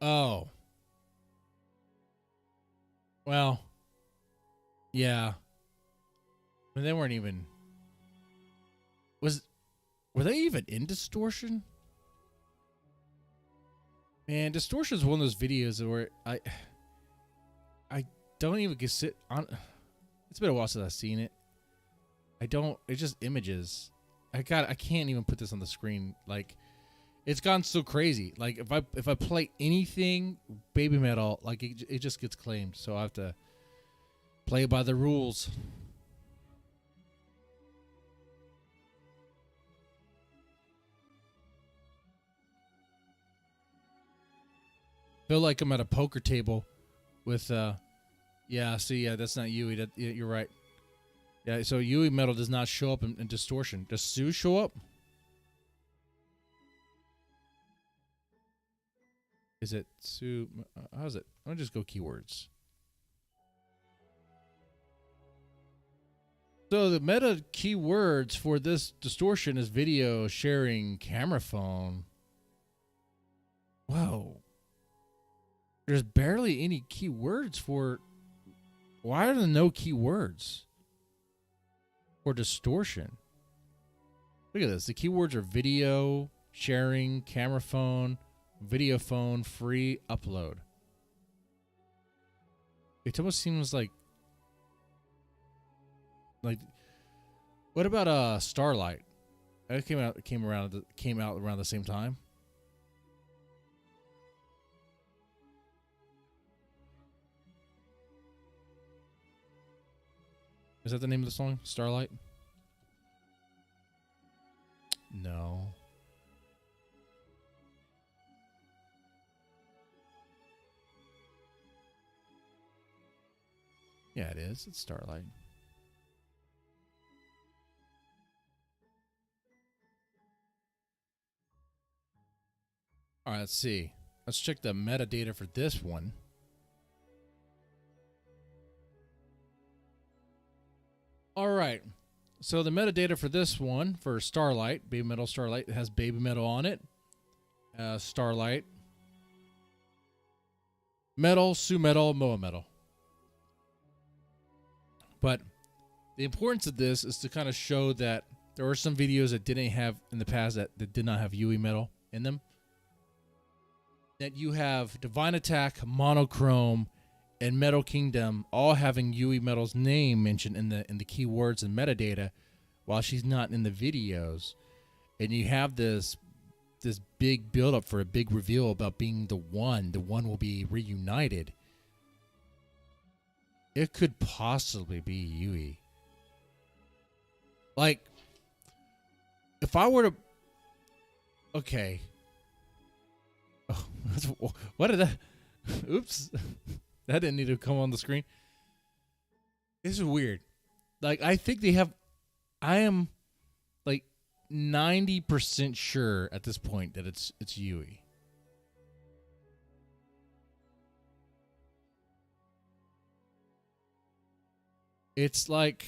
Oh. Well. Yeah. But they weren't even... Were they even in distortion? Man, distortion is one of those videos where I don't even get sit on. It's been a while since I've seen it. I don't. It's just images. I can't even put this on the screen. Like, it's gone so crazy. Like, if I play anything Baby Metal, like it just gets claimed. So I have to play by the rules. Feel like I'm at a poker table with yeah, see, yeah, that's not Yui. Yeah, you're right. Yeah, so Yui Metal does not show up in distortion. Does Sue show up? Is it Sue? How's it? I'm gonna just go keywords. So the meta keywords for this distortion is video, sharing, camera phone. Whoa. There's barely any keywords for... Why are there no keywords for distortion? Look at this. The keywords are video, sharing, camera phone, video phone, free, upload. It almost seems like... what about Starlight? That came out around the same time. Is that the name of the song? Starlight? No. Yeah, it is. It's Starlight. All right, let's see. Let's check the metadata for this one. All right. So the metadata for this one, for Starlight, Baby Metal Starlight, it has Baby Metal on it. Starlight. Metal, Sue Metal, Moa Metal. But the importance of this is to kind of show that there were some videos that didn't have in the past that did not have Yui Metal in them. That you have Divine Attack, Monochrome, and Metal Kingdom all having Yui Metal's name mentioned in the keywords and metadata, while she's not in the videos, and you have this big build up for a big reveal about being the one will be reunited. It could possibly be Yui. Like, if I were to, okay. Oh, what did that? Oops. That didn't need to come on the screen. This is weird. Like, I think they have... I am, like, 90% sure at this point that it's Yui. It's like...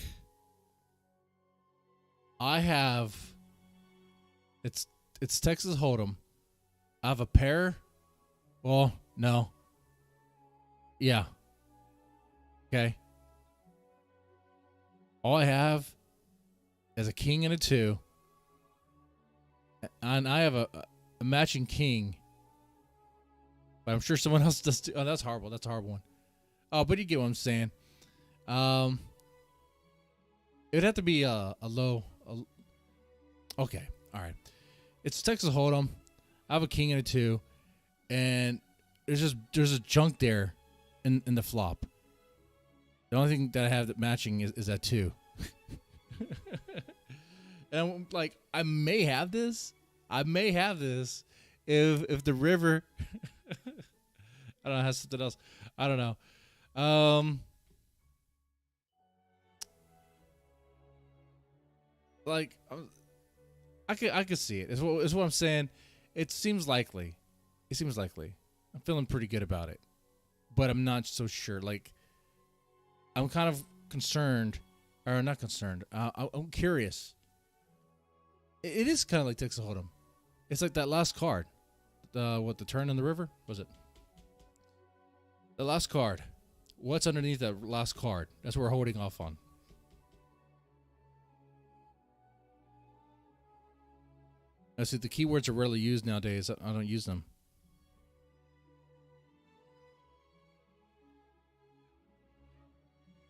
I have... It's Texas Hold'em. I have a pair. Well, no. Yeah. Okay. All I have is a king and a 2. And I have a matching king. But I'm sure someone else does too. Oh, that's horrible. That's a horrible one. Oh, but you get what I'm saying. It'd have to be a low... okay. All right. It's Texas Hold'em. I have a king and a 2. And there's a junk there in the flop. The only thing that I have that matching is that 2. And I'm like, I may have this if the river I don't know, has something else. I don't know. Like, I could see it. Is what I'm saying. It seems likely. I'm feeling pretty good about it, but I'm not so sure. Like, I'm kind of concerned, or not concerned. I'm curious. It is kind of like Texas Hold'em. It's like that last card. The turn in the river? Was it? The last card. What's underneath that last card? That's what we're holding off on. I see the keywords are rarely used nowadays. I don't use them.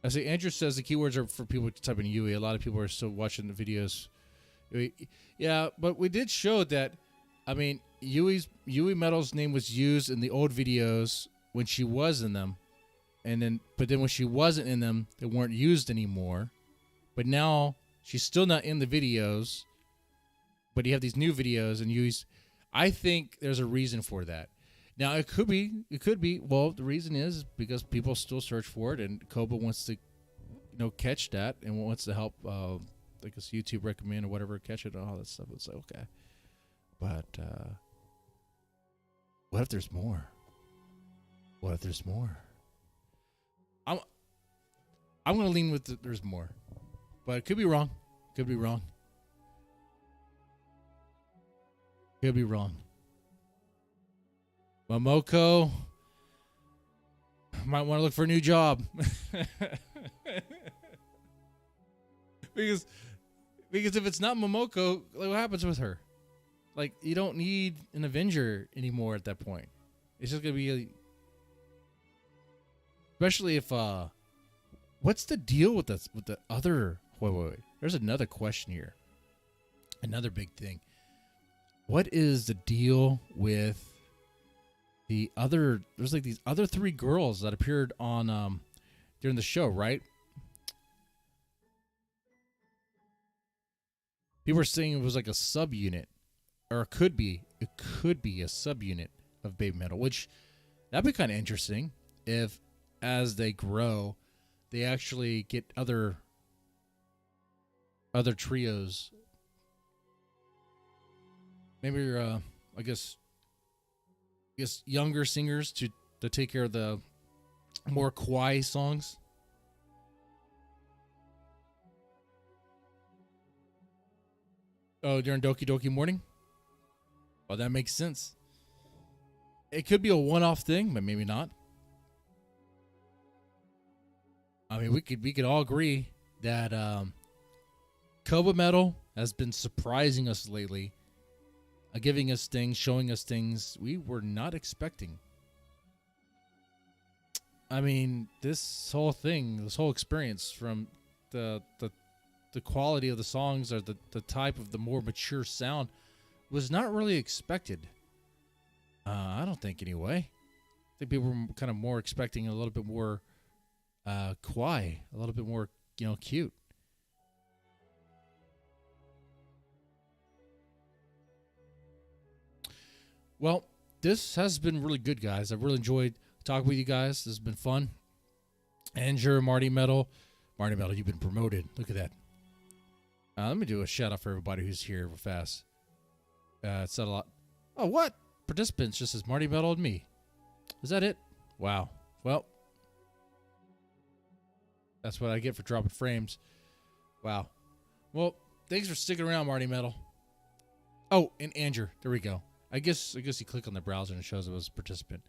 I see Andrew says the keywords are for people to type in Yui. A lot of people are still watching the videos. Yeah, but we did show that, I mean, Yui Metal's name was used in the old videos when she was in them. But then when she wasn't in them, they weren't used anymore. But now she's still not in the videos. But you have these new videos and Yui's. I think there's a reason for that. Now it could be. Well, the reason is because people still search for it, and Koba wants to, catch that and wants to help. I guess YouTube recommend or whatever, catch it and all that stuff. It's like, okay, but what if there's more? What if there's more? I'm gonna lean with there's more, but it could be wrong. Could be wrong. Could be wrong. Momoko might want to look for a new job. because if it's not Momoko, like, what happens with her? Like, you don't need an Avenger anymore at that point. It's just gonna be especially if what's the deal with this with the other wait. There's another question here. Another big thing. What is the deal with the other, there's like these other 3 girls that appeared on during the show, right? People were saying it was like a subunit, or it could be a subunit of BABYMETAL, which that'd be kind of interesting if, as they grow, they actually get other trios. Maybe I guess younger singers to take care of the more kawaii songs. Oh, during Doki Doki Morning? Well, that makes sense. It could be a one-off thing, but maybe not. I mean, we could all agree that Koba Metal has been surprising us lately, giving us things, showing us things we were not expecting. I mean, this whole thing, this whole experience, from the quality of the songs or the type of the more mature sound, was not really expected. I don't think, anyway. I think people were kind of more expecting a little bit more kawaii, a little bit more, cute. Well, this has been really good, guys. I've really enjoyed talking with you guys. This has been fun. Andrew, Marty Metal, you've been promoted. Look at that. Let me do a shout out for everybody who's here real fast. It said a lot. Oh, what? Participants just as Marty Metal and me. Is that it? Wow. Well, that's what I get for dropping frames. Wow. Well, thanks for sticking around, Marty Metal. Oh, and Andrew. There we go. I guess you click on the browser and it shows up as a participant.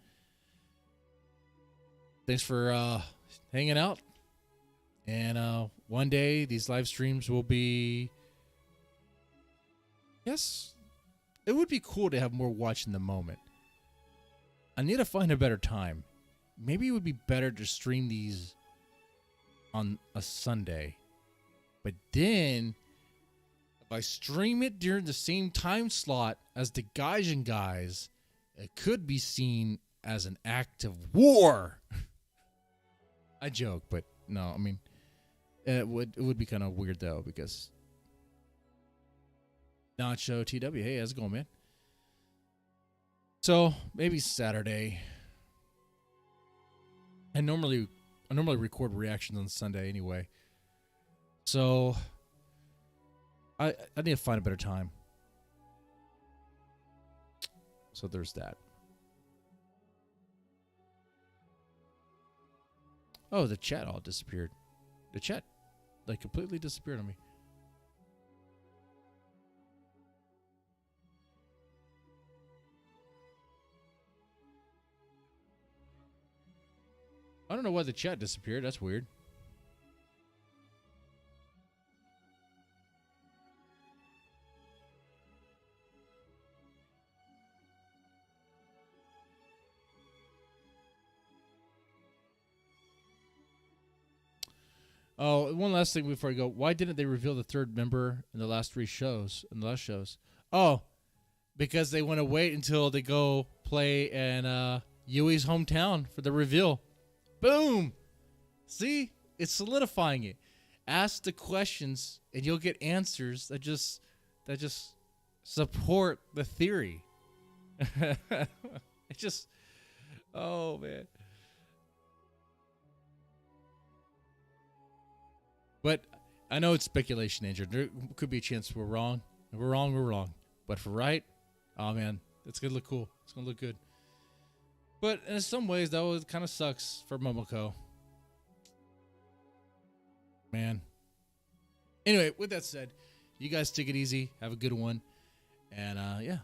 Thanks for hanging out. And one day these live streams will be... Yes, it would be cool to have more watch in the moment. I need to find a better time. Maybe it would be better to stream these on a Sunday. But then, if I stream it during the same time slot as the Gaijin guys, it could be seen as an act of war. I joke, but no, I mean, it would be kind of weird though, because Nacho TW, hey, how's it going, man? So maybe Saturday. I normally record reactions on Sunday anyway, so I need to find a better time. So there's that. Oh, the chat all disappeared. The chat, like, completely disappeared on me. I don't know why the chat disappeared. That's weird. Oh, one last thing before I go. Why didn't they reveal the third member in the last three shows? Oh, because they want to wait until they go play in Yui's hometown for the reveal. Boom! See? It's solidifying it. Ask the questions and you'll get answers that just support the theory. It just, oh man. But I know it's speculation, Andrew. There could be a chance we're wrong. If we're wrong, we're wrong. But if we're right, oh man, it's gonna look cool. It's gonna look good. But in some ways, though, it kind of sucks for Momoko. Man. Anyway, with that said, you guys take it easy. Have a good one. And yeah,